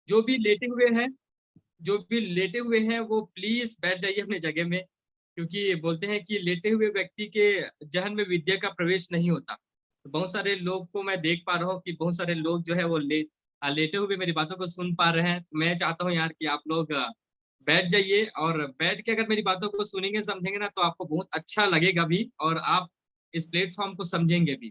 जो भी लेटे हुए हैं, जो भी लेटे हुए हैं वो प्लीज बैठ जाइए अपने जगह में, क्योंकि बोलते हैं कि लेटे हुए व्यक्ति के जहन में विद्या का प्रवेश नहीं होता। तो बहुत सारे लोग को मैं देख पा रहा हूँ कि बहुत सारे लोग जो है वो लेटे हुए मेरी बातों को सुन पा रहे हैं। मैं चाहता हूँ यार कि आप लोग बैठ जाइए, और बैठ के अगर मेरी बातों को सुनेंगे समझेंगे ना, तो आपको बहुत अच्छा लगेगा भी, और आप इस प्लेटफॉर्म को समझेंगे भी।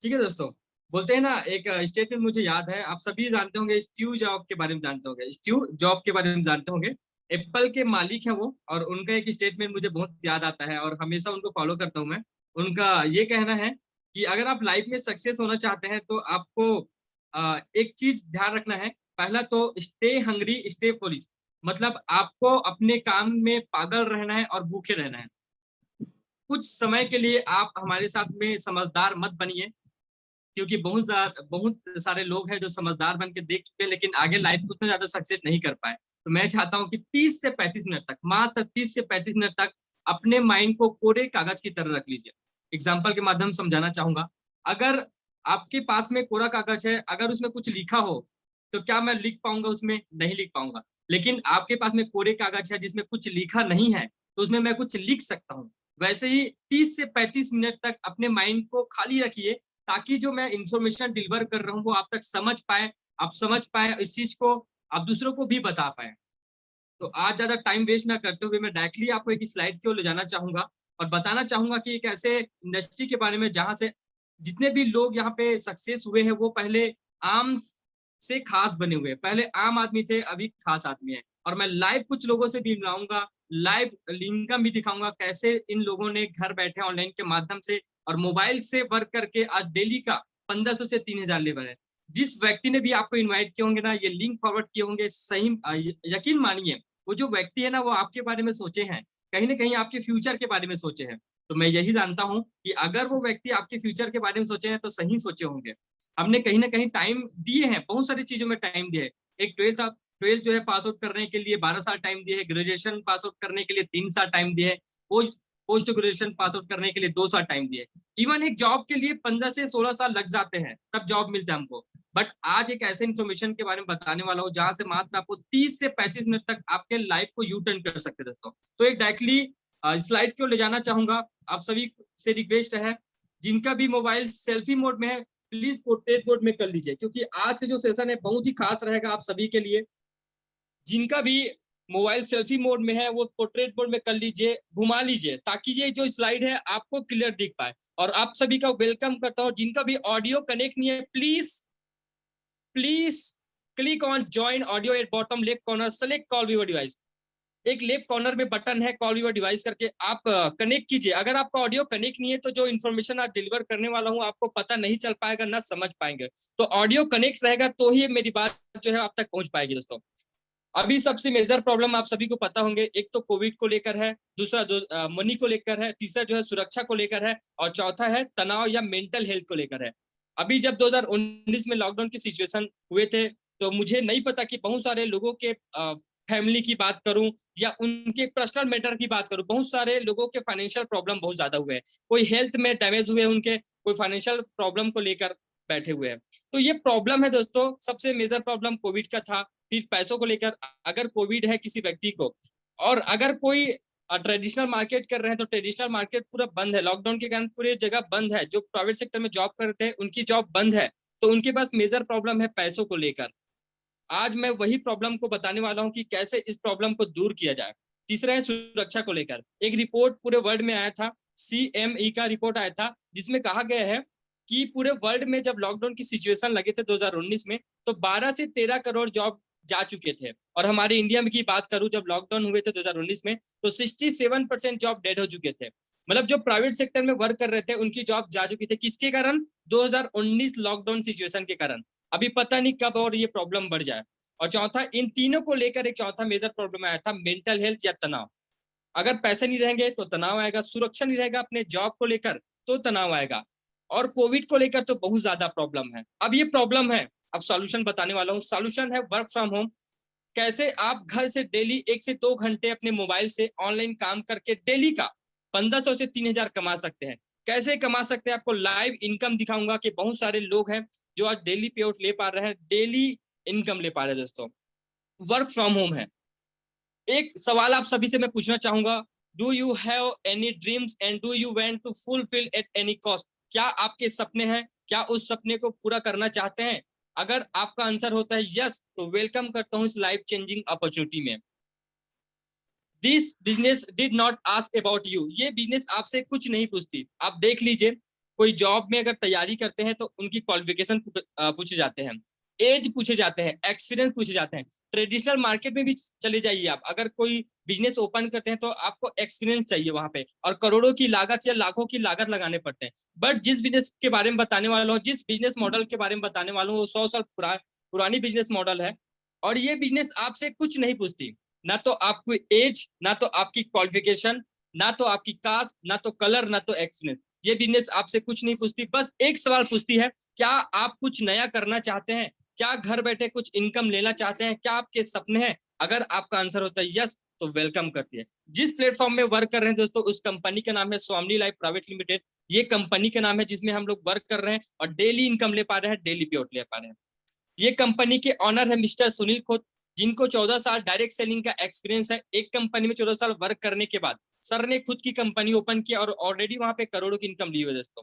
ठीक है दोस्तों। बोलते हैं ना, एक स्टेटमेंट मुझे याद है, आप सभी जानते होंगे, स्टीव जॉब के बारे में जानते होंगे, स्टीव जॉब के बारे में जानते होंगे। एप्पल के मालिक हैं वो, और उनका एक स्टेटमेंट मुझे बहुत याद आता है और हमेशा उनको फॉलो करता हूँ मैं। उनका ये कहना है कि अगर आप लाइफ में सक्सेस होना चाहते हैं तो आपको एक चीज ध्यान रखना है। पहला तो स्टे हंग्री स्टे फुलिश, मतलब आपको अपने काम में पागल रहना है और भूखे रहना है। कुछ समय के लिए आप हमारे साथ में समझदार मत बनिए, क्योंकि बहुत सारे लोग हैं जो समझदार बन के देख चुके हैं लेकिन आगे लाइफ में उतना ज्यादा सक्सेस नहीं कर पाए। तो मैं चाहता हूं कि 30 से 35 मिनट तक, मात्र 30 से 35 मिनट तक अपने माइंड को कोरे कागज की तरह रख लीजिए। एग्जाम्पल के माध्यम से समझाना चाहूंगा। अगर आपके पास में कोरा कागज है, अगर उसमें कुछ लिखा हो, तो क्या मैं लिख पाऊंगा उसमें? नहीं लिख पाऊंगा। लेकिन आपके पास में कोरे कागज है जिसमें कुछ लिखा नहीं है, तो उसमें मैं कुछ लिख सकता हूँ। वैसे ही 30 से 35 मिनट तक अपने माइंड को खाली रखिए, ताकि जो मैं इंफॉर्मेशन डिलीवर कर रहा हूँ वो आप तक समझ पाए, आप समझ पाए इस चीज को, आप दूसरों को भी बता पाए। तो आज ज्यादा टाइम वेस्ट ना करते हुए मैं डायरेक्टली आपको एक स्लाइड की ओर ले जाना चाहूंगा, और बताना चाहूंगा कि एक ऐसे इंडस्ट्री के बारे में जहां से जितने भी लोग यहाँ पे सक्सेस हुए हैं वो पहले आम से खास बने हुए हैं। पहले आम आदमी थे, अभी खास आदमी है। और मैं लाइव कुछ लोगों से भी मिलाऊंगा, लाइव इनकम भी दिखाऊंगा, कैसे इन लोगों ने घर बैठे ऑनलाइन के माध्यम से और मोबाइल से वर्क करके आज डेली का 1500 से 3000 लेवल है। जिस व्यक्ति ने भी आपको इनवाइट किए होंगे ना, ये लिंक फॉरवर्ड किए होंगे, सही यकीन मानिए वो जो व्यक्ति है ना, वो आपके बारे में सोचे हैं, कहीं ना कहीं आपके फ्यूचर के बारे में सोचे हैं। तो मैं यही जानता हूं कि अगर वो व्यक्ति आपके फ्यूचर के बारे में सोचे हैं तो सही सोचे होंगे। हमने कहीं ना कहीं टाइम दिए हैं, बहुत सारी चीजों में टाइम दिए है। एक ट्वेल्थ जो है पास आउट करने के लिए 12 साल टाइम दिए है, ग्रेजुएशन पास आउट करने के लिए 3 साल टाइम दिए है, post post graduation pass out करने के लिए 2 साल टाइम दिए। इवन एक जॉब के लिए 15 से 16 साल लग जाते हैं, तब जॉब मिलता है हमको। बट आज एक ऐसे इन्फॉर्मेशन के बारे में बताने वाला हूँ जहां से मात्र आपको 30 से 35 मिनट तक आपके लाइफ को यू टर्न कर सकते हैं दोस्तों। तो एक डायरेक्टली स्लाइड को ले जाना चाहूंगा। आप सभी से रिक्वेस्ट है, जिनका भी मोबाइल सेल्फी मोड में है प्लीज पोर्ट्रेट मोड में कर लीजिए, क्योंकि आज का जो सेशन है बहुत ही खास रहेगा आप सभी के लिए। जिनका भी मोबाइल सेल्फी मोड में है वो पोर्ट्रेट मोड में कर लीजिए, घुमा लीजिए, ताकि ये जो स्लाइड है आपको क्लियर दिख पाए। और आप सभी का वेलकम करता हूँ। जिनका भी ऑडियो कनेक्ट नहीं है, please please click on join audio at bottom left corner, select call your device. एक लेफ्ट कॉर्नर में बटन है कॉल यूर डिवाइस करके, आप कनेक्ट कीजिए। अगर आपका ऑडियो कनेक्ट नहीं है तो जो इन्फॉर्मेशन आप डिलीवर करने वाला हूँ आपको पता नहीं चल पाएगा, ना समझ पाएंगे। तो ऑडियो कनेक्ट रहेगा तो ही मेरी बात जो है आप तक पहुंच पाएगी दोस्तों। अभी सबसे मेजर प्रॉब्लम आप सभी को पता होंगे, एक तो कोविड को लेकर है, दूसरा मनी को लेकर है, तीसरा जो है सुरक्षा को लेकर है, और चौथा है तनाव या मेंटल हेल्थ को लेकर है। अभी जब 2019 में लॉकडाउन की सिचुएशन हुए थे, तो मुझे नहीं पता कि बहुत सारे लोगों के फैमिली की बात करूं या उनके पर्सनल मैटर की बात करूं, बहुत सारे लोगों के फाइनेंशियल प्रॉब्लम बहुत ज्यादा हुए हैं। कोई हेल्थ में डैमेज हुए उनके, कोई फाइनेंशियल प्रॉब्लम को लेकर बैठे हुए हैं। तो ये प्रॉब्लम है दोस्तों। सबसे मेजर प्रॉब्लम कोविड का था। फिर पैसों को लेकर, अगर कोविड है किसी व्यक्ति को, और अगर कोई ट्रेडिशनल मार्केट कर रहे हैं तो ट्रेडिशनल मार्केट पूरा बंद है, लॉकडाउन के कारण पूरी जगह बंद है। जो प्राइवेट सेक्टर में जॉब करते हैं उनकी जॉब बंद है, तो उनके पास मेजर प्रॉब्लम है पैसों को लेकर। आज मैं वही प्रॉब्लम को बताने वाला हूं कि कैसे इस प्रॉब्लम को दूर किया जाए। तीसरा है सुरक्षा को लेकर। एक रिपोर्ट पूरे वर्ल्ड में आया था, CME का रिपोर्ट आया था, जिसमें कहा गया है कि पूरे वर्ल्ड में जब लॉकडाउन की सिचुएशन लगे थे 2019 में, तो 12 से 13 करोड़ जॉब जा चुके थे। और हमारे इंडिया में की बात करूं, जब लॉकडाउन हुए थे 2019 में, तो 67% जॉब डेड हो चुके थे। मतलब जो प्राइवेट सेक्टर में वर्क कर रहे थे उनकी जॉब जा चुकी थी। किसके कारण? 2019 लॉकडाउन सिचुएशन के कारण। अभी पता नहीं कब और ये प्रॉब्लम बढ़ जाए। और चौथा, इन तीनों को लेकर एक चौथा मेजर प्रॉब्लम आया था, मेंटल हेल्थ या तनाव। अगर पैसे नहीं रहेंगे तो तनाव आएगा, सुरक्षा नहीं रहेगा अपने जॉब को लेकर तो तनाव आएगा, और कोविड को लेकर तो बहुत ज्यादा प्रॉब्लम है। अब ये प्रॉब्लम है, अब सॉल्यूशन बताने वाला हूँ। सॉल्यूशन है वर्क फ्रॉम होम। कैसे आप घर से डेली 1 से 2 घंटे अपने मोबाइल से ऑनलाइन काम करके डेली का 1500 से 3000 कमा सकते हैं। कैसे कमा सकते हैं आपको लाइव इनकम दिखाऊंगा कि बहुत सारे लोग हैं जो आज डेली पे आउट ले पा रहे हैं, डेली इनकम ले पा रहे हैं दोस्तों। वर्क फ्रॉम होम है। एक सवाल आप सभी से मैं पूछना चाहूंगा, do you have any dreams and do you want to fulfil at any cost? क्या आपके सपने हैं? क्या उस सपने को पूरा करना चाहते हैं? अगर आपका आंसर होता है यस, तो वेलकम करता हूं इस लाइफ चेंजिंग अपॉर्चुनिटी में। This business did not ask about you. ये बिजनेस आपसे कुछ नहीं पूछती। आप देख लीजिए, कोई जॉब में अगर तैयारी करते हैं तो उनकी क्वालिफिकेशन पूछे जाते हैं, एज पूछे जाते हैं, एक्सपीरियंस पूछे जाते हैं। ट्रेडिशनल मार्केट में भी चले जाइए आप, अगर कोई बिजनेस ओपन करते हैं तो आपको एक्सपीरियंस चाहिए वहां पे, और करोड़ों की लागत या लाखों की लागत लगाने पड़ते हैं। बट जिस बिजनेस के बारे में बताने वाला हूँ, जिस बिजनेस मॉडल के बारे में बताने वाला हूँ, वो 100 साल पुरानी बिजनेस मॉडल है। और ये बिजनेस आपसे कुछ नहीं पूछती, ना तो आपकी एज, ना तो आपकी क्वालिफिकेशन, ना तो आपकी कास्ट, ना तो कलर, ना तो एक्सपीरियंस। ये बिजनेस आपसे कुछ नहीं पूछती, बस एक सवाल पूछती है, क्या आप कुछ नया करना चाहते हैं? क्या घर बैठे कुछ इनकम लेना चाहते हैं? क्या आपके सपने हैं? अगर आपका आंसर होता है यस, तो वेलकम करती है। जिस प्लेटफॉर्म में वर्क कर रहे हैं दोस्तों, उस कंपनी का नाम है स्वामी लाइफ प्राइवेट लिमिटेड। ये कंपनी का नाम है जिसमें हम लोग वर्क कर रहे हैं और डेली इनकम ले पा रहे हैं, डेली पे आउट ले पा रहे हैं। ये कंपनी के ऑनर है मिस्टर सुनील खोत, जिनको 14 साल डायरेक्ट सेलिंग का एक्सपीरियंस है। एक कंपनी में 14 साल वर्क करने के बाद सर ने खुद की कंपनी ओपन किया और ऑलरेडी वहां पे करोड़ों की इनकम ली हुई है दोस्तों।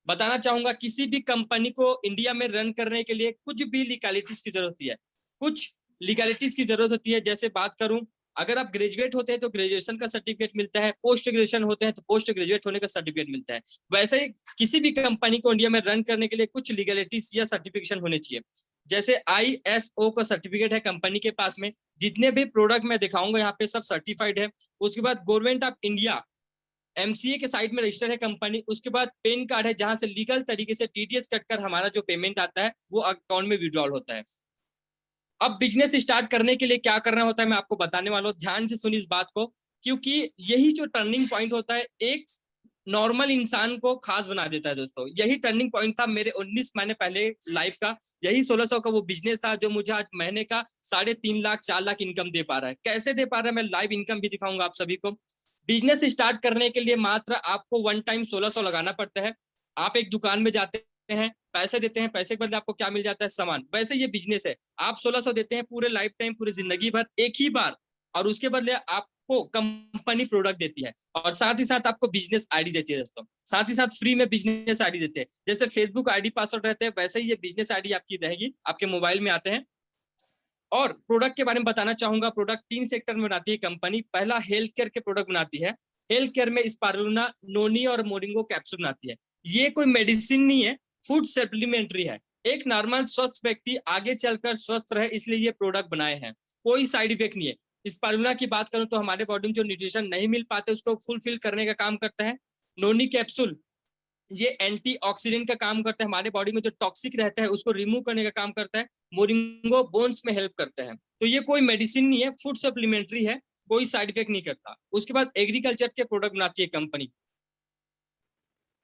बताना चाहूंगा, किसी भी कंपनी को इंडिया में रन करने के लिए कुछ भी लीगैलिटीज की जरूरत होती है, कुछ लीगैलिटीज की जरूरत होती है। जैसे बात करूं, अगर आप ग्रेजुएट होते हैं तो ग्रेजुएशन का सर्टिफिकेट मिलता है, पोस्ट ग्रेजुएशन होते हैं तो पोस्ट ग्रेजुएट होने का सर्टिफिकेट मिलता है। वैसे ही किसी भी कंपनी को इंडिया में रन करने के लिए कुछ लीगैलिटीज या सर्टिफिकेशन होने चाहिए। जैसे ISO का सर्टिफिकेट है कंपनी के पास में, जितने भी प्रोडक्ट मैं दिखाऊंगा यहाँ पे सब सर्टिफाइड है। उसके बाद गवर्नमेंट ऑफ इंडिया MCA के साइड में रजिस्टर है कंपनी। उसके बाद पेन कार्ड है, जहां से लीगल तरीके से TDS कटकर हमारा जो पेमेंट आता है वो अकाउंट में विड्रॉल होता है। अब बिजनेस स्टार्ट करने के लिए क्या करना होता है मैं आपको बताने वाला हूँ, ध्यान से सुनिए इस बात को, क्योंकि यही जो टर्निंग पॉइंट होता है एक नॉर्मल इंसान को खास बना देता है दोस्तों। यही टर्निंग पॉइंट था मेरे 19 महीने पहले लाइफ का। यही 1600 का वो बिजनेस था जो मुझे आज महीने का 3.5 लाख 4 लाख इनकम दे पा रहा है। कैसे दे पा रहा है, मैं लाइव इनकम भी दिखाऊंगा आप सभी को। बिजनेस स्टार्ट करने के लिए मात्र आपको वन टाइम 1600 लगाना पड़ता है। आप एक दुकान में जाते हैं, पैसे देते हैं, पैसे के बदले आपको क्या मिल जाता है? सामान। वैसे ये बिजनेस है, आप 1600 देते हैं पूरे लाइफ टाइम, पूरी जिंदगी भर एक ही बार, और उसके बदले आपको कंपनी प्रोडक्ट देती है और साथ ही साथ आपको बिजनेस आईडी देती है दोस्तों। साथ ही साथ फ्री में बिजनेस आईडी देते हैं। जैसे फेसबुक आईडी पासवर्ड रहते हैं, वैसे ही ये बिजनेस आईडी आपकी रहेगी, आपके मोबाइल में आते हैं। और प्रोडक्ट के बारे में बताना चाहूंगा, प्रोडक्ट 3 सेक्टर में बनाती है कंपनी। पहला हेल्थ केयर के प्रोडक्ट बनाती है। हेल्थ केयर में स्पारुलिना, नोनी और मोरिंगो कैप्सूल बनाती है। ये कोई मेडिसिन नहीं है, फूड सप्लीमेंट्री है। एक नॉर्मल स्वस्थ व्यक्ति आगे चलकर स्वस्थ रहे, इसलिए ये प्रोडक्ट बनाए हैं। कोई साइड इफेक्ट नहीं है। स्पारुलिना की बात करूं तो हमारे बॉडी में जो न्यूट्रिशन नहीं मिल पाते उसको फुलफिल करने का काम करता है। नोनी कैप्सूल ये एंटीऑक्सीडेंट का काम करता है, हमारे बॉडी में जो टॉक्सिक रहता है उसको रिमूव करने का काम करता है। मोरिंगो बोन्स में हेल्प करता है। तो ये कोई मेडिसिन नहीं है, फूड सप्लीमेंट्री है, कोई साइड इफेक्ट नहीं करता। उसके बाद एग्रीकल्चर के प्रोडक्ट बनाती है कंपनी।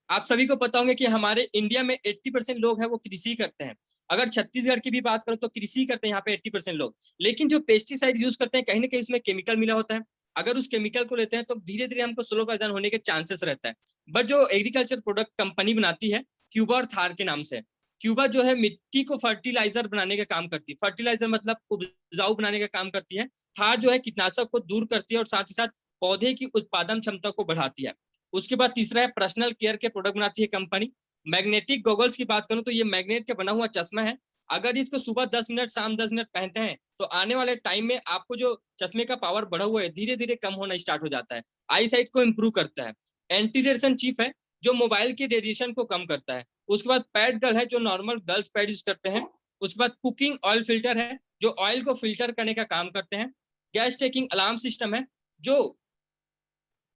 आप सभी को पता होंगे कि हमारे इंडिया में 80% लोग हैं वो कृषि करते हैं। अगर छत्तीसगढ़ की भी बात करो तो कृषि करते हैं यहाँ पे 80% लोग। लेकिन जो पेस्टिसाइड यूज करते हैं कहीं ना कहीं उसमें केमिकल मिला होता है। अगर उस केमिकल को लेते हैं तो धीरे धीरे हमको स्लो पैदान होने के चांसेस रहता है। बट जो एग्रीकल्चर प्रोडक्ट कंपनी बनाती है क्यूबा और थार के नाम से, क्यूबा जो है मिट्टी को फर्टिलाइजर बनाने का काम करती है। फर्टिलाइजर मतलब उपजाऊ बनाने का काम करती है। थार जो है कीटनाशक को दूर करती है और साथ ही साथ पौधे की उत्पादन क्षमता को बढ़ाती है। उसके बाद तीसरा है पर्सनल केयर के प्रोडक्ट बनाती है कंपनी। मैग्नेटिक गॉगल्स की बात करूं तो ये मैग्नेट का बना हुआ चश्मा है। अगर इसको सुबह 10 मिनट शाम 10 मिनट पहनते हैं तो आने वाले टाइम में आपको जो चश्मे का पावर बढ़ा हुआ है धीरे धीरे कम होना स्टार्ट हो जाता है। आई साइट को इंप्रूव करता है। एंटी रेडिएशन चीफ है जो मोबाइल के रेडिएशन को कम करता है। उसके बाद पैड गर्ल है जो नॉर्मल गर्ल्स पैड यूज करते हैं। उसके बाद कुकिंग ऑयल फिल्टर है जो ऑयल को फिल्टर करने का काम करते हैं। गैस टेकिंग अलार्म सिस्टम है जो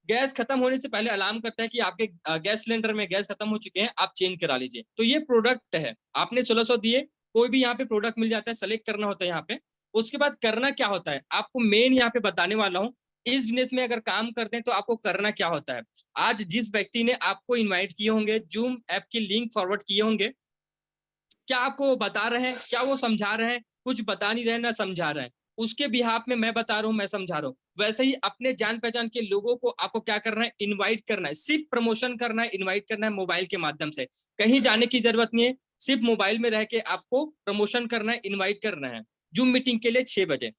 गैस खत्म होने से पहले अलार्म करता है कि आपके गैस सिलेंडर में गैस खत्म हो चुके हैं, आप चेंज करा लीजिए। तो ये प्रोडक्ट है। आपने 1600 दिए, कोई भी यहाँ पे प्रोडक्ट मिल जाता है, सेलेक्ट करना होता है यहाँ पे। उसके बाद करना क्या होता है आपको मेन यहाँ पे बताने वाला हूँ। इस बिजनेस में अगर काम करते हैं तो आपको करना क्या होता है। आज जिस व्यक्ति ने आपको इन्वाइट किए होंगे, जूम ऐप की लिंक फॉरवर्ड किए होंगे, क्या आपको बता रहे हैं, क्या वो समझा रहे हैं? कुछ बता नहीं रहे ना समझा रहे हैं। उसके बिहाफ में मैं बता रहा हूँ, मैं समझा रहा हूँ। वैसे ही अपने जान पहचान के लोगों को आपको क्या करना है, इनवाइट करना है। सिर्फ प्रमोशन करना है, इनवाइट करना है मोबाइल के माध्यम से। कहीं जाने की जरूरत नहीं है। सिर्फ मोबाइल में रह के आपको प्रमोशन करना है, इनवाइट करना है जूम मीटिंग के लिए 6 बजे।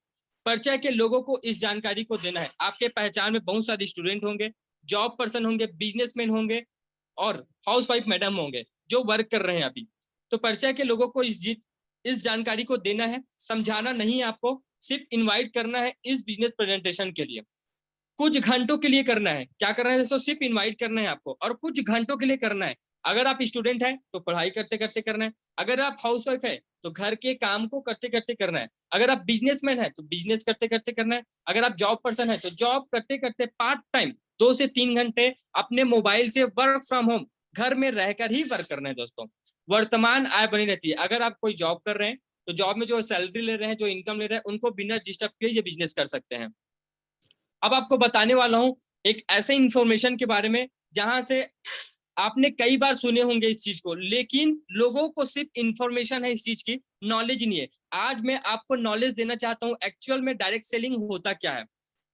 परिचय के लोगों को इस जानकारी को देना है। आपके पहचान में बहुत सारे स्टूडेंट होंगे, जॉब पर्सन होंगे, बिजनेसमैन होंगे और हाउसवाइफ मैडम होंगे जो वर्क कर रहे हैं अभी। तो परिचय के लोगों को इस जानकारी को देना है, समझाना नहीं है आपको, सिर्फ इनवाइट करना है इस बिजनेस प्रेजेंटेशन के लिए। कुछ घंटों के लिए करना है। क्या करना है दोस्तों? सिर्फ इनवाइट करना है आपको और कुछ घंटों के लिए करना है। अगर आप स्टूडेंट हैं तो पढ़ाई करते करते करना है, अगर आप हाउसवाइफ है तो घर के काम को करते करते करना है, अगर आप बिजनेसमैन है तो बिजनेस करते करते करना है, अगर आप जॉब पर्सन है तो जॉब करते करते पार्ट टाइम 2 से 3 घंटे अपने मोबाइल से वर्क फ्रॉम होम घर में रहकर ही वर्क करना है दोस्तों। वर्तमान आय बनी रहती है। अगर आप कोई जॉब कर रहे हैं तो जॉब में जो सैलरी ले रहे हैं, जो इनकम ले रहे हैं, उनको बिना डिस्टर्ब किए ये बिजनेस कर सकते हैं। अब आपको बताने वाला हूं एक ऐसे इंफॉर्मेशन के बारे में जहां से आपने कई बार सुने होंगे इस चीज को, लेकिन लोगों को सिर्फ इंफॉर्मेशन है, इस चीज की नॉलेज नहीं है। आज मैं आपको नॉलेज देना चाहता हूं एक्चुअल में डायरेक्ट सेलिंग होता क्या है।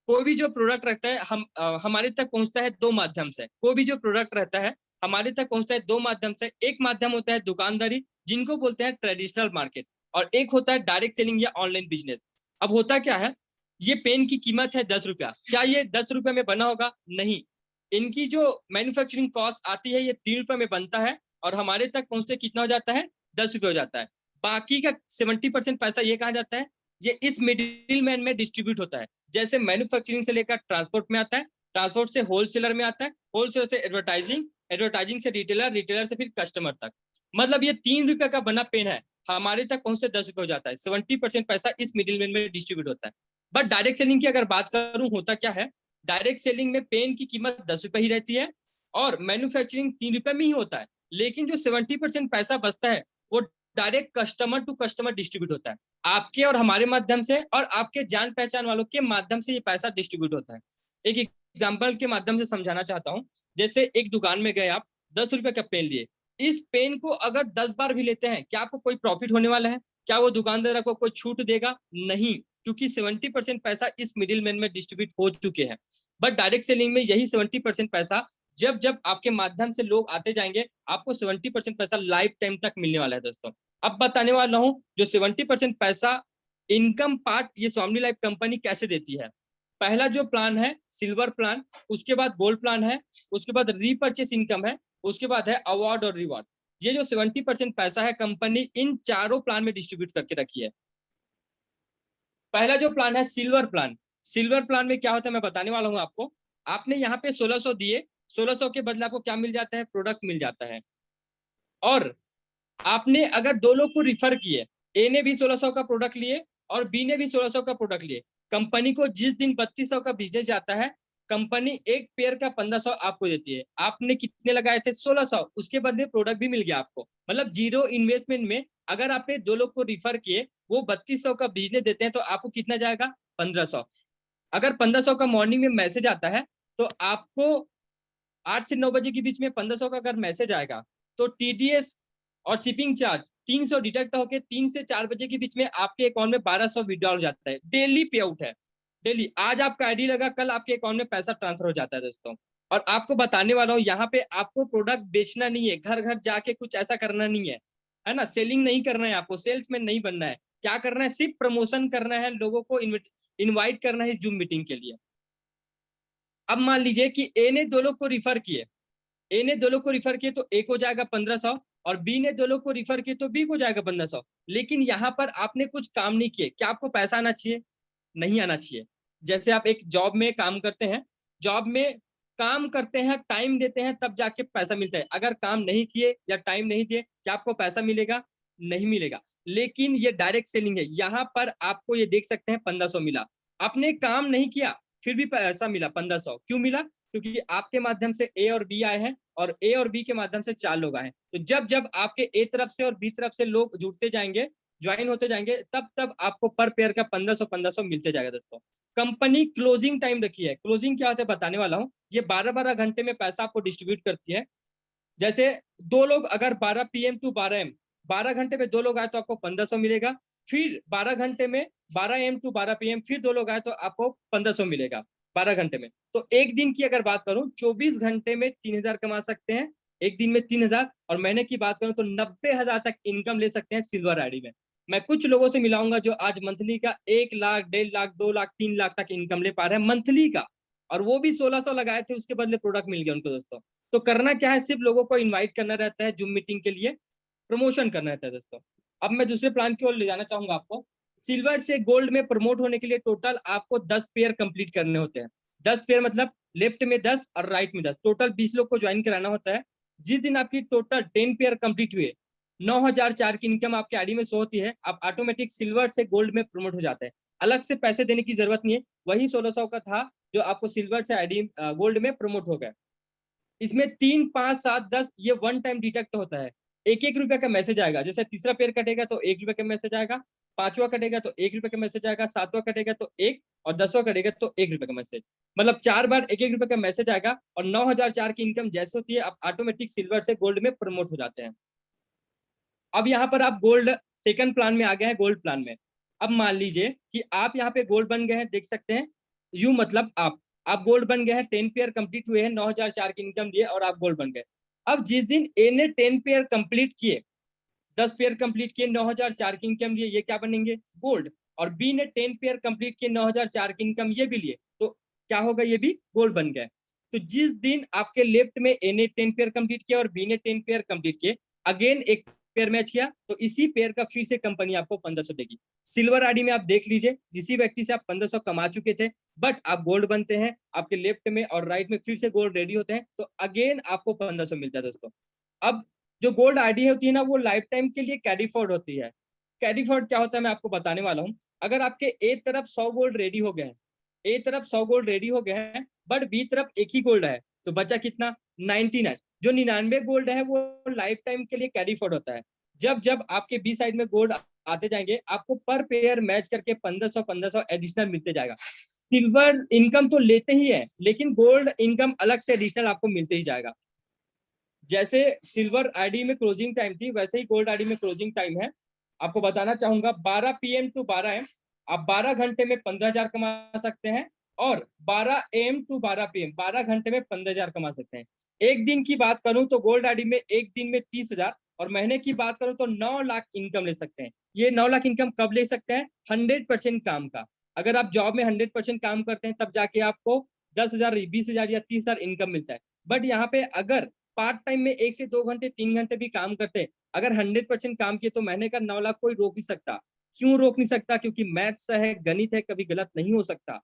कोई भी जो प्रोडक्ट रहता है हमारे तक पहुंचता है 2 माध्यम से। कोई भी जो प्रोडक्ट रहता है हमारे तक पहुंचता है 2 माध्यम से। एक माध्यम होता है दुकानदारी, जिनको बोलते हैं ट्रेडिशनल मार्केट, और एक होता है डायरेक्ट सेलिंग या ऑनलाइन बिजनेस। अब होता क्या है, ये पेन की कीमत है 10 रुपया। क्या ये 10 रुपये में बना होगा? नहीं। इनकी जो मैन्युफैक्चरिंग कॉस्ट आती है ये 3 रुपये में बनता है और हमारे तक पहुंचते कितना हो जाता है? 10 रुपये हो जाता है। बाकी का 70% पैसा ये कहा जाता है, ये इस मिडिल मैन में डिस्ट्रीब्यूट होता है। जैसे मैन्युफैक्चरिंग से लेकर ट्रांसपोर्ट में आता है, ट्रांसपोर्ट से होलसेलर में आता है, होलसेलर से एडवर्टाइजिंग, एडवर्टाइजिंग से रिटेलर, रिटेलर से फिर कस्टमर तक। मतलब ये 3 रुपये का बना पेन है, हमारे तक पहुंचते 10 रुपये हो जाता है। 70% पैसा इस मिडिल मैन में डिस्ट्रीब्यूट होता है। बट डायरेक्ट सेलिंग की अगर बात करूं, होता क्या है, डायरेक्ट सेलिंग में पेन की कीमत 10 रुपये ही रहती है और मैन्युफैक्चरिंग 3 रुपये में ही होता है। लेकिन जो 70% पैसा बचता है वो direct customer to customer distribute होता है। आपके और हमारे माध्यम से और आपके जान पहचान वालों के माध्यम से ये पैसा डिस्ट्रीब्यूट होता है। एक एग्जाम्पल के माध्यम से समझाना चाहता हूँ। जैसे एक दुकान में गए आप, 10 रुपये का पेन लिए। इस पेन को अगर 10 बार भी लेते हैं, क्या आपको कोई प्रॉफिट होने वाला है? क्या वो दुकानदार आपको कोई छूट देगा? नहीं, क्योंकि 70% पैसा इस मिडिल मैन में डिस्ट्रीब्यूट हो चुके हैं। बट डायरेक्ट सेलिंग में यही 70% पैसा जब जब आपके माध्यम से लोग आते जाएंगे, आपको 70% पैसा लाइफ टाइम तक मिलने वाला है दोस्तों। अब बताने वाला हूं जो 70% पैसा इनकम पार्ट ये स्वामी लाइफ कंपनी कैसे देती है। पहला जो प्लान है सिल्वर प्लान, उसके बाद गोल्ड प्लान है, उसके बाद रीपर्चेस इनकम है, उसके बाद है अवार्ड और रिवॉर्ड। ये जो 70% पैसा है कंपनी इन चारों प्लान में डिस्ट्रीब्यूट करके रखी है। पहला जो प्लान है सिल्वर प्लान। सिल्वर प्लान में क्या होता है मैं बताने वाला हूं आपको। आपने यहाँ पे 1600 दिए, 1600 के बदले आपको क्या मिल जाता है? प्रोडक्ट मिल जाता है। और आपने अगर 2 लोग को रिफर किए, ए ने भी 1600 का प्रोडक्ट लिए और बी ने भी 1600 का प्रोडक्ट लिए, कंपनी को जिस दिन 3200 का बिजनेस जाता है, कंपनी एक पेयर का 1500 आपको देती है। आपने कितने लगाए थे? 1600, उसके बदले प्रोडक्ट भी मिल गया आपको। मतलब जीरो इन्वेस्टमेंट में अगर आपने 2 लोग को रिफर किए, वो 3200 का बिजनेस देते हैं, तो आपको कितना जाएगा? 1500। अगर 1500 का मॉर्निंग में मैसेज आता है तो आपको 8 से 9 बजे के बीच में 1500 का अगर मैसेज आएगा तो टीडीएस और शिपिंग चार्ज 300 डिडक्ट होकर 3 से 4 बजे के बीच में आपके अकाउंट में 1200 विड्रॉल हो जाता है। डेली पे आउट है, डेली। आज आपका आईडी लगा, कल आपके अकाउंट में पैसा ट्रांसफर हो जाता है दोस्तों। और आपको बताने वाला हूँ यहाँ पे आपको प्रोडक्ट बेचना नहीं है, घर घर जाके कुछ ऐसा करना नहीं है ना, सेलिंग नहीं करना है आपको, सेल्समैन नहीं बनना है। क्या करना है? सिर्फ प्रमोशन करना है, लोगों को इनवाइट करना है इस जूम मीटिंग के लिए। अब मान लीजिए कि ए ने 2 लोग को रिफर किए, ए ने 2 लोग को रिफर किए तो ए को जाएगा 1500 और बी ने 2 लोग को रिफर किए तो बी को जाएगा 1500। लेकिन यहाँ पर आपने कुछ काम नहीं किए। क्या आपको पैसा आना चाहिए? नहीं आना चाहिए। जैसे आप एक जॉब में काम करते हैं, जॉब में काम करते हैं, टाइम देते हैं, तब जाके पैसा मिलता है। अगर काम नहीं किए या टाइम नहीं दिए, क्या आपको पैसा मिलेगा? नहीं मिलेगा। लेकिन ये डायरेक्ट सेलिंग है, यहाँ पर आपको ये देख सकते हैं 1500 मिला। आपने काम नहीं किया फिर भी पैसा मिला 1500। क्यों मिला? क्योंकि आपके माध्यम से ए और बी आए हैं और ए और बी के माध्यम से 4 लोग आए। तो जब जब आपके ए तरफ से और बी तरफ से लोग जुड़ते जाएंगे, ज्वाइन होते जाएंगे, तब तब आपको पर पेयर का 1500 1500 मिलते जाएगा दोस्तों। कंपनी क्लोजिंग टाइम रखी है। क्लोजिंग क्या होता है बताने वाला हूँ। ये 12-12 घंटे में पैसा आपको डिस्ट्रीब्यूट करती है। जैसे 2 लोग अगर 12 PM टू 12 AM 12 घंटे में 2 लोग आए तो आपको 1500 मिलेगा। फिर 12 घंटे में 12 AM टू 12 PM फिर 2 लोग आए तो आपको 1500 मिलेगा 12 घंटे में। तो एक दिन की अगर बात करूं, 24 घंटे में 3000 कमा सकते हैं एक दिन में 3,000, और महीने की बात करूं तो 90,000 तक इनकम ले सकते हैं सिल्वर आईडी में। मैं कुछ लोगों से मिलाऊंगा जो आज मंथली का 1 लाख, 1.5 लाख, 2 लाख, 3 लाख तक इनकम ले पा रहे हैं मंथली का, और वो भी 1600 लगाए थे, उसके बदले प्रोडक्ट मिल गया उनको दोस्तों। तो करना क्या है, सिर्फ लोगों को इन्वाइट करना रहता है जूम मीटिंग के लिए, प्रमोशन करना रहता है दोस्तों। अब मैं दूसरे प्लान की ओर ले जाना चाहूंगा आपको। सिल्वर से गोल्ड में प्रमोट होने के लिए टोटल आपको 10 पेयर कंप्लीट करने होते हैं। 10 पेयर मतलब लेफ्ट में 10 और राइट में 10, टोटल 20 लोग को ज्वाइन कराना होता है। जिस दिन आपकी टोटल 10 पेयर कंप्लीट हुए, 9,004 की इनकम आपके आईडी में शो होती है, आप ऑटोमेटिक सिल्वर से गोल्ड में प्रमोट हो जाते हैं। अलग से पैसे देने की जरूरत नहीं है, वही 1600 का था जो आपको सिल्वर से आईडी गोल्ड में प्रमोट हो गया। इसमें 3, 5, 7, 10 ये वन टाइम डिटेक्ट होता है। 1-1 रुपए का मैसेज आएगा, जैसे तीसरा पेयर कटेगा तो 1 रुपए का मैसेज आएगा, पांचवा कटेगा तो 1 रुपए का मैसेज आएगा, सातवां कटेगा तो 1, और 10वां कटेगा तो 1 रुपए का मैसेज। मतलब 4 बार 1-1 रुपए का मैसेज आएगा, और 9,004 की इनकम जैसे होती है आप ऑटोमेटिक सिल्वर से गोल्ड में प्रमोट हो जाते हैं। अब यहाँ पर आप गोल्ड सेकंड प्लान में आ गए हैं, गोल्ड प्लान में। अब मान लीजिए कि आप यहाँ पे गोल्ड बन गए हैं, देख सकते हैं यू मतलब आप गोल्ड बन गए हैं, 10 पेयर कंप्लीट हुए हैं, 9,004 की इनकम लिए और आप गोल्ड बन गए। अब जिस दिन ए ने 10 पेयर कंप्लीट किए, 10 पेयर कंप्लीट किए, 9,004 की इनकम लिए, ये क्या बनेंगे, गोल्ड। और बी ने 10 पेयर कंप्लीट किए, 9,004 की इनकम ये भी लिए, तो क्या होगा, ये भी गोल्ड बन गए। तो जिस दिन आपके लेफ्ट में ए ने 10 पेयर कंप्लीट किया और बी ने 10 पेयर कंप्लीट किए, अगेन एक पेयर मैच किया, तो इसी पेयर का फिर से कंपनी आपको 1,500 देगी। सिल्वर आईडी में आप देख लीजिए, जिसी व्यक्ति से आप 1,500 कमा चुके थे, बट आप गोल्ड बनते हैं, आपके लेफ्ट में और राइट में फिर से गोल्ड रेडी होते हैं, तो अगेन आपको 1,500 मिलता है दोस्तों। अब जो गोल्ड आईडी होती है ना, वो लाइफ टाइम के लिए कैरी फॉर्ड होती है। कैरी फॉर्ड क्या होता है मैं आपको बताने वाला हूँ। अगर आपके ए तरफ 100 गोल्ड रेडी हो गए हैं, ए तरफ 100 गोल्ड रेडी हो गए हैं, बट बी तरफ एक ही गोल्ड है, तो बचा कितना, 99। जो 99 गोल्ड है वो लाइफ टाइम के लिए कैरी फॉर्ड होता है। जब जब आपके बी साइड में गोल्ड आते जाएंगे, आपको पर पेयर मैच करके 1,500 एडिशनल मिलते जाएगा। सिल्वर इनकम तो लेते ही है, लेकिन गोल्ड इनकम अलग से एडिशनल आपको मिलते ही जाएगा। जैसे सिल्वर आईडी में क्लोजिंग टाइम थी, वैसे ही गोल्ड आईडी में क्लोजिंग टाइम है। आपको बताना चाहूंगा 12 PM टू 12 AM, आप 12 घंटे में 15,000 कमा सकते हैं, और 12 AM टू 12 PM 12 घंटे में 15,000 कमा सकते हैं। एक दिन की बात करूं तो गोल्ड आईडी में एक दिन में 30,000, और महीने की बात करूं तो 9 लाख इनकम ले सकते हैं। ये 9 लाख इनकम कब ले सकते हैं, 100% काम का। अगर आप जॉब में 100% काम करते हैं, तब जाके आपको 10,000, 20,000 या 30,000 इनकम मिलता है। बट यहाँ पे अगर पार्ट टाइम में 1 से 2 घंटे, 3 घंटे भी काम करते हैं, अगर 100% काम किए, तो महीने का 9 लाख कोई रोक नहीं सकता। क्यों रोक नहीं सकता, क्योंकि मैथ्स है, गणित है, कभी गलत नहीं हो सकता।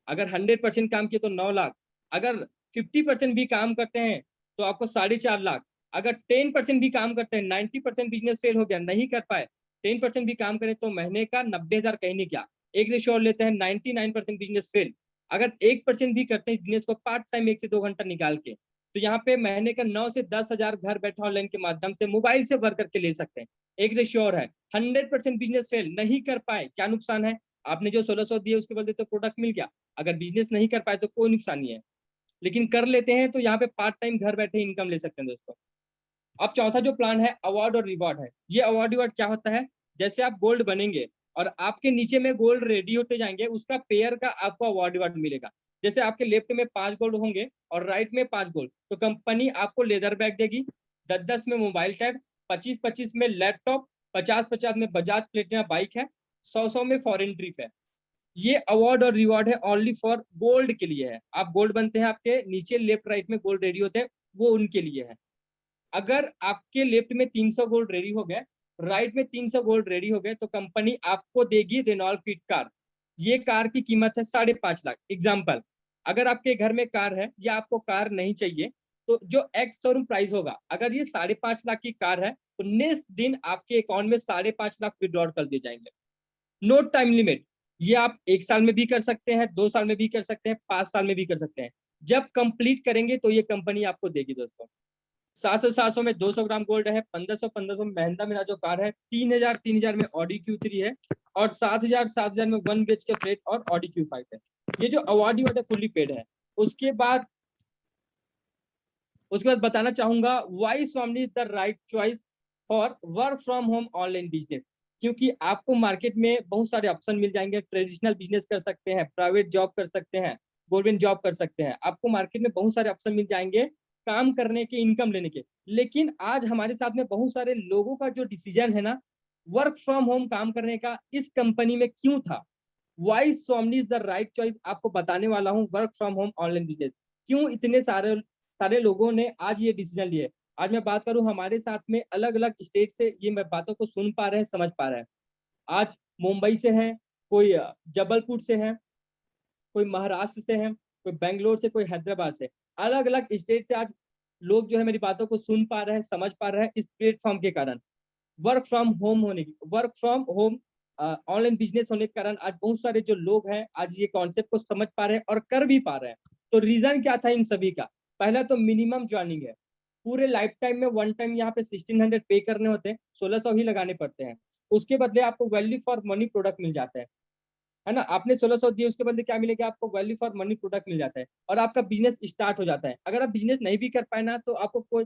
अगर 100% काम किए तो 9 लाख, अगर 50% भी काम करते हैं तो आपको 4.5 लाख, अगर 10% भी काम करते हैं, 90% बिजनेस फेल हो गया, नहीं कर पाए, 10% भी काम करें तो महीने का 90,000 कहीं नहीं क्या। एक रेशियो और लेते हैं, 99% बिजनेस फेल, अगर 1% भी करते हैं बिजनेस को पार्ट टाइम 1 से 2 घंटा निकाल के, तो यहाँ पे महीने का 9 से 10,000 घर बैठा ऑनलाइन के माध्यम से मोबाइल से वर्क करके ले सकते हैं। एक रेशियो और है, 100% बिजनेस फेल नहीं कर पाए, क्या नुकसान है, आपने जो 1,600 दिए उसके बदले तो प्रोडक्ट मिल गया। अगर बिजनेस नहीं कर पाए तो कोई नुकसान नहीं है, लेकिन कर लेते हैं तो यहाँ पे पार्ट टाइम घर बैठे इनकम ले सकते हैं दोस्तों। अब चौथा जो प्लान है, अवार्ड और रिवॉर्ड है। ये अवार्ड रिवॉर्ड क्या होता है, जैसे आप गोल्ड बनेंगे और आपके नीचे में गोल्ड रेडी होते जाएंगे, उसका पेयर का आपको अवार्ड रिवॉर्ड मिलेगा। जैसे आपके लेफ्ट में 5 गोल्ड होंगे और राइट में 5 गोल्ड, तो कंपनी आपको लेदर बैग देगी, 10-10 में मोबाइल टैब, 25-25 में लैपटॉप, 50-50 में बजाज प्लेटिना बाइक है, 100-100 में फॉरेन ट्रिप है। ये अवार्ड और रिवॉर्ड है ओनली फॉर गोल्ड के लिए है। आप गोल्ड बनते हैं, आपके नीचे लेफ्ट राइट में गोल्ड रेडी होते हैं, वो उनके लिए है। अगर आपके लेफ्ट में 300 गोल्ड रेडी हो गए, राइट में 300 गोल्ड रेडी हो गए, तो कंपनी आपको देगी रेनॉल्ट क्विड कार। ये कार की कीमत है 5.5 लाख। एग्जाम्पल, अगर आपके घर में कार है या आपको कार नहीं चाहिए, तो जो एक्स शोरूम प्राइस होगा, अगर ये 5.5 लाख की कार है, तो नेक्स्ट दिन आपके अकाउंट में 5.5 लाख विड्रॉल कर दिए जाएंगे। नो टाइम लिमिट, ये आप 1 साल में भी कर सकते हैं, 2 साल में भी कर सकते हैं, 5 साल में भी कर सकते हैं। जब कंप्लीट करेंगे तो ये कंपनी आपको देगी दोस्तों। 700 में 200 ग्राम गोल्ड है, 1500 में महिंद्रा मेरा जो कार है, 3,000 में ऑडी Q3 है, और 7,000 में 1 BHK फ्लैट और ऑडी Q5 है। ये जो अवार्ड है फुल्ली पेड है। उसके बाद बताना चाहूंगा why Swami is the right choice for work from home online business. क्योंकि आपको मार्केट में बहुत सारे ऑप्शन मिल जाएंगे, ट्रेडिशनल बिजनेस कर सकते हैं, प्राइवेट जॉब कर सकते हैं, गवर्नमेंट जॉब कर सकते हैं, आपको मार्केट में बहुत सारे ऑप्शन मिल जाएंगे। काम करने के, इनकम लेने के। लेकिन आज हमारे साथ में बहुत सारे लोगों का जो डिसीजन है ना वर्क फ्रॉम होम काम करने का इस कंपनी में क्यों था, why Somani is the right choice, आपको बताने वाला हूँ। Work from home online business क्यों इतने सारे सारे लोगों ने आज ये डिसीजन लिए। आज मैं बात करूं हमारे साथ में अलग अलग स्टेट से ये मैं बातों को सुन पा रहे हैं, समझ पा रहे हैं। आज मुंबई से है, कोई जबलपुर से है, कोई महाराष्ट्र से है, कोई बेंगलोर से, कोई हैदराबाद से, अलग अलग स्टेट से आज लोग जो है मेरी बातों को सुन पा रहे हैं, समझ पा रहे हैं इस प्लेटफॉर्म के कारण। वर्क फ्रॉम होम होने की, work from home online business होने के कारण आज बहुत सारे जो लोग हैं आज ये कॉन्सेप्ट को समझ पा रहे हैं और कर भी पा रहे हैं। तो रीजन क्या था इन सभी का? पहला तो मिनिमम ज्वाइनिंग है। पूरे लाइफ टाइम में वन टाइम यहाँ पे 1600 पे करने होते हैं, 1600 ही लगाने पड़ते हैं। उसके बदले आपको वैल्यू फॉर मनी प्रोडक्ट मिल जाता है ना। आपने 1600 दिए, उसके बदले क्या मिलेगा आपको? वैल्यू फॉर मनी प्रोडक्ट मिल जाता है और आपका बिजनेस स्टार्ट हो जाता है। अगर आप बिजनेस नहीं भी कर पाए ना तो आपको कोई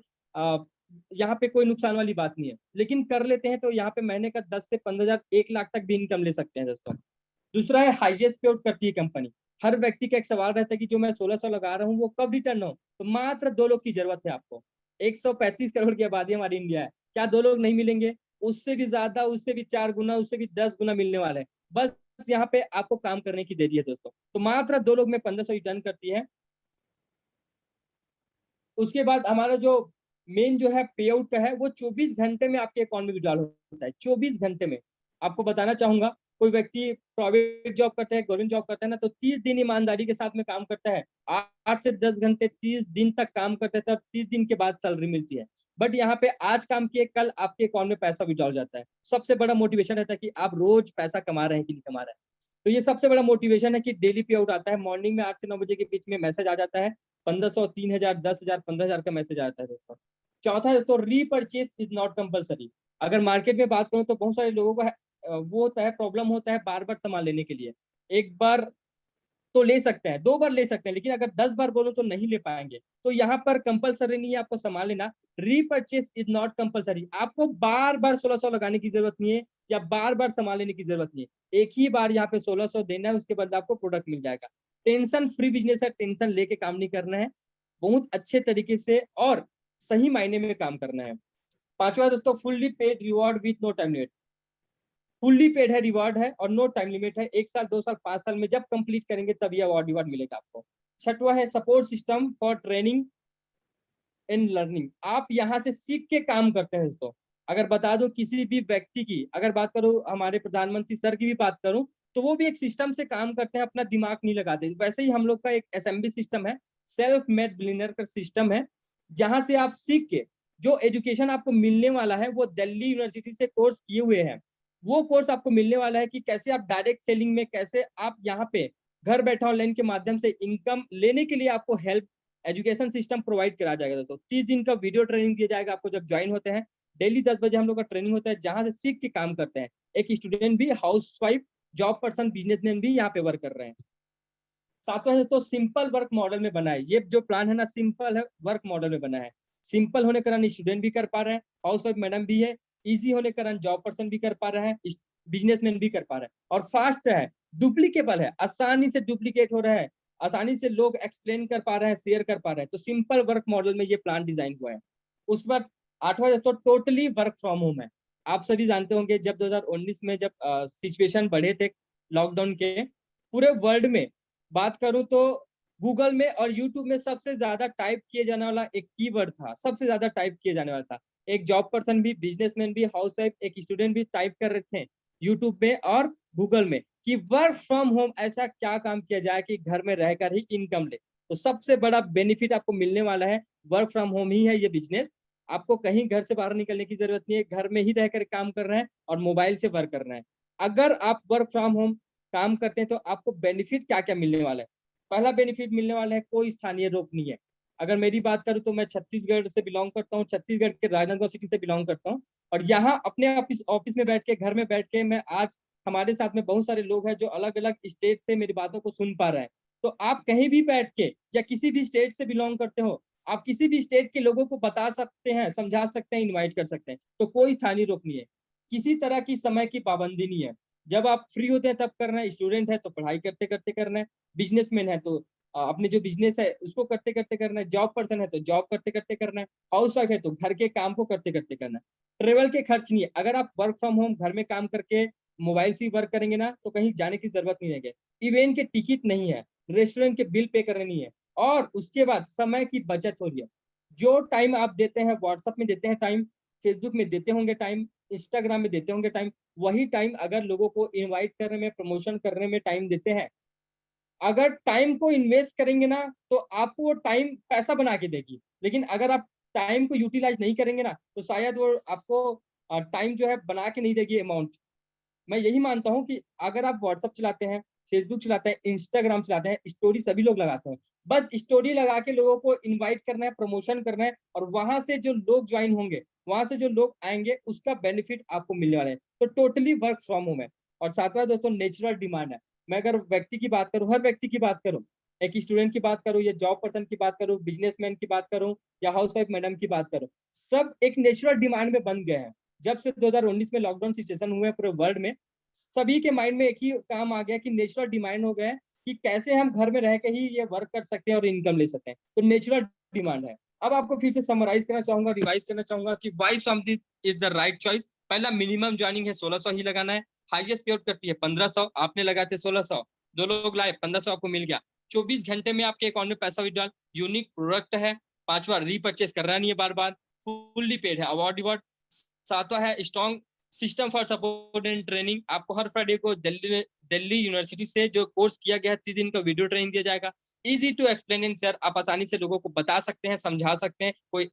यहाँ पे कोई नुकसान वाली बात नहीं है, लेकिन कर लेते हैं तो यहाँ पे महीने का 10 से 15,000 1 लाख तक भी इनकम ले सकते हैं दोस्तों। दूसरा है हाईएस्ट पे आउट करती है कंपनी। हर व्यक्ति का एक सवाल रहता है कि जो मैं 1600 लगा रहा हूँ वो कब रिटर्न हो, तो मात्र 2 लोग की जरूरत है आपको। 135 करोड़ की आबादी हमारी इंडिया है, क्या 2 लोग नहीं मिलेंगे? उससे भी ज्यादा, उससे भी 4 गुना, उससे भी 10 गुना मिलने वाले हैं। बस यहाँ पे आपको काम करने की देरी है दोस्तों। तो मात्र 2 लोग में 1500 रिटर्न करती है। उसके बाद हमारा जो मेन जो है पे आउट का है वो 24 घंटे में आपके अकाउंट में विड्रॉल होता है, 24 घंटे में। आपको बताना चाहूंगा, कोई व्यक्ति प्राइवेट जॉब करता है, गवर्नमेंट जॉब करता है ना, तो 30 दिन ईमानदारी के साथ में काम करता है, 8 से 10 घंटे 30 दिन तक काम करता है, तब 30 दिन के बाद सैलरी मिलती है। बट यहाँ पे आज काम किए कल आपके अकाउंट में पैसा विड्रॉल जाता है। सबसे बड़ा मोटिवेशन रहता है कि आप रोज पैसा कमा रहे हैं कि नहीं कमा रहे हैं। तो ये सबसे बड़ा मोटिवेशन है कि डेली पे आउट आता है। मॉर्निंग में 8 से 9 बजे के बीच में मैसेज आ जाता है, 1500, 3000, 10,000, 15,000 का मैसेज आता है दोस्तों। चौथा है दोस्तों, रीपर्चेज इज नॉट कंपलसरी। अगर मार्केट में बात करूं तो बहुत सारे लोगों का वो होता है, प्रॉब्लम होता है बार बार सामान लेने के लिए। एक बार तो ले सकते हैं, 2 बार ले सकते हैं, लेकिन अगर 10 बार बोलो तो नहीं ले पाएंगे। तो यहाँ पर कंपलसरी नहीं है आपको सामान लेना। रीपर्चेज इज नॉट कंपलसरी, आपको बार बार 1600 लगाने की जरूरत नहीं है या बार बार सामान लेने की जरूरत नहीं है। एक ही बार यहाँ पे 1600 देना है, उसके बाद आपको प्रोडक्ट मिल जाएगा। टेंशन फ्री बिजनेस है, टेंशन लेके काम नहीं करना है, बहुत अच्छे तरीके से और सही मायने में काम करना है। पांचवा दोस्तों, fully paid reward with no time limit. Fully paid है, रिवार्ड है और नो टाइम लिमिट है। 1 साल 2 साल 5 साल में जब कंप्लीट करेंगे तब ये अवार्ड रिवार्ड मिलेगा आपको। छठवा है support system for training and learning. आप यहाँ से सीख के काम करते हैं दोस्तों। अगर बता दो किसी भी व्यक्ति की, अगर बात करूं हमारे प्रधानमंत्री सर की भी बात करूं, तो वो भी एक सिस्टम से काम करते हैं, अपना दिमाग नहीं लगाते। वैसे ही हम लोग का एक एसएमबी सिस्टम है, सेल्फ मेड बिलियनर का सिस्टम है, जहां से आप सीख के जो एजुकेशन आपको मिलने वाला है वो दिल्ली यूनिवर्सिटी से कोर्स किए हुए हैं। वो कोर्स आपको मिलने वाला है कि कैसे आप डायरेक्ट सेलिंग में, कैसे आप यहाँ पे घर बैठा ऑनलाइन के माध्यम से इनकम लेने के लिए आपको हेल्प एजुकेशन सिस्टम प्रोवाइड करा जाएगा दोस्तों। 30 दिन का वीडियो ट्रेनिंग दिया जाएगा आपको जब ज्वाइन होते हैं। डेली 10 बजे हम लोग का ट्रेनिंग होता है, जहां से सीख के काम करते हैं। एक स्टूडेंट भी, house wife, job person, businessman भी यहाँ पे वर्क कर रहे हैं। सातवां दोस्तों, सिंपल वर्क मॉडल में बना है। ये जो प्लान है ना, सिंपल है, वर्क मॉडल में बना है। सिंपल होने के कारण स्टूडेंट भी कर पा रहे हैं, हाउस वाइफ मैडम भी है। इजी होने के कारण जॉब पर्सन भी कर पा रहे हैं, बिजनेसमैन भी कर पा रहे हैं। और फास्ट है, डुप्लीकेबल है, आसानी से डुप्लीकेट हो रहा है, आसानी से लोग एक्सप्लेन कर पा रहे हैं, शेयर कर पा रहे हैं। तो सिंपल वर्क मॉडल में ये प्लान डिजाइन हुआ है। उस पर आठवां दोस्तों, टोटली वर्क फ्रॉम होम है। आप सभी जानते होंगे जब 2019 में जब सिचुएशन बढ़े थे लॉकडाउन के, पूरे वर्ल्ड में बात करूं तो गूगल में और यूट्यूब में सबसे ज्यादा टाइप किए जाने वाला एक कीवर्ड था, सबसे ज्यादा टाइप किए जाने वाला था। एक जॉब पर्सन भी, बिजनेसमैन भी, हाउस वाइफ, एक स्टूडेंट भी टाइप कर रहे थे यूट्यूब में और गूगल में कि वर्क फ्रॉम होम ऐसा क्या काम किया जाए कि घर में रहकर ही इनकम ले। तो सबसे बड़ा बेनिफिट आपको मिलने वाला है वर्क फ्रॉम होम ही है ये बिजनेस। आपको कहीं घर से बाहर निकलने की जरूरत नहीं है, घर में ही रहकर काम कर रहे हैं और मोबाइल से वर्क कर रहे हैं। अगर आप वर्क फ्रॉम होम काम करते हैं तो आपको बेनिफिट क्या क्या मिलने वाला है? पहला बेनिफिट मिलने वाला है, कोई स्थानीय रोक नहीं है। अगर मेरी बात करूं तो मैं छत्तीसगढ़ से बिलोंग करता हूं, छत्तीसगढ़ के राजनांदगांव सिटी से बिलोंग करता हूं। और यहाँ अपने ऑफिस ऑफिस में बैठ के, घर में बैठ के मैं आज, हमारे साथ में बहुत सारे लोग हैं जो अलग अलग स्टेट से मेरी बातों को सुन पा रहे हैं। तो आप कहीं भी बैठ के या किसी भी स्टेट से बिलोंग करते हो, आप किसी भी स्टेट के लोगों को बता सकते हैं, समझा सकते हैं, इनवाइट कर सकते हैं। तो कोई स्थानीय रोक नहीं है, किसी तरह की समय की पाबंदी नहीं है। जब आप फ्री होते हैं तब करना है, स्टूडेंट है तो पढ़ाई करते करते करना है, बिजनेसमैन है तो अपने जो बिजनेस है उसको करते करते करना है, जॉब पर्सन है तो जॉब करते करते करना है, हाउस वाइफ है तो घर के काम को करते करते करना है। ट्रेवल के खर्च नहीं है, अगर आप वर्क फ्रॉम होम घर में काम करके मोबाइल से वर्क करेंगे ना तो कहीं जाने की जरूरत नहीं रहेगी। इवेंट के टिकट नहीं है, रेस्टोरेंट के बिल पे करने नहीं है, और उसके बाद समय की बचत हो रही है। जो टाइम आप देते हैं व्हाट्सएप में देते हैं टाइम, फेसबुक में देते होंगे टाइम, इंस्टाग्राम में देते होंगे टाइम, वही टाइम अगर लोगों को इनवाइट करने में, प्रमोशन करने में टाइम देते हैं, अगर टाइम को इन्वेस्ट करेंगे ना तो आपको वो टाइम पैसा बना के देगी। लेकिन अगर आप टाइम को यूटिलाइज नहीं करेंगे ना तो शायद वो आपको टाइम जो है बना के नहीं देगी अमाउंट। मैं यही मानता हूँ कि अगर आप व्हाट्सअप चलाते हैं, फेसबुक चलाते हैं, इंस्टाग्राम चलाते हैं, स्टोरी सभी लोग लगाते हैं, बस स्टोरी लगा के लोगों को इनवाइट करना है, प्रमोशन करना है, और वहां से जो लोग ज्वाइन होंगे, वहां से जो लोग आएंगे, उसका बेनिफिट आपको मिलने वाला है। तो टोटली वर्क फ्रॉम होम है। और सातवां दोस्तों नेचुरल डिमांड है। मैं अगर व्यक्ति की बात करूं, हर व्यक्ति की बात करूं, एक स्टूडेंट की बात करूं या जॉब पर्सन की बात करूं, बिजनेसमैन की बात करूं या हाउस वाइफ मैडम की बात करूं, सब एक नेचुरल डिमांड में बन गए हैं। जब से 2019 में लॉकडाउन सिचुएशन हुआ है पूरे वर्ल्ड में, सभी के माइंड में एक ही काम आ गया कि नेचुरल डिमांड हो गया है कि कैसे हम घर में रह के ही ये वर्क कर सकते हैं और इनकम ले सकते हैं। तो नेचुरल डिमांड है। अब आपको फिर से समराइज करना चाहूंगा, रिवाइज करना चाहूंगा कि Y something is the right choice. पहला, मिनिमम ज्वाइनिंग है 1600 ही लगाना है। हाईएस्ट पे आउट करती है 1500, आपने लगाते 1600, दो लोग लाए 1500 आपको मिल गया। 24 घंटे में आपके अकाउंट में पैसा विड्रॉल। यूनिक प्रोडक्ट है। पांचवा, रीपर्चेस करना नहीं है बार बार। फुल्ली पेड है। Award reward. सातवां है strong system for support and training. आपको हर फ्राइडे को दिल्ली यूनिवर्सिटी से जो कोर्स किया गया है 30 दिन का वीडियो ट्रेनिंग दिया जाएगा। Easy to explain in sir, आप आसानी से लोगों को बता सकते हैं, समझा सकते हैं, कोई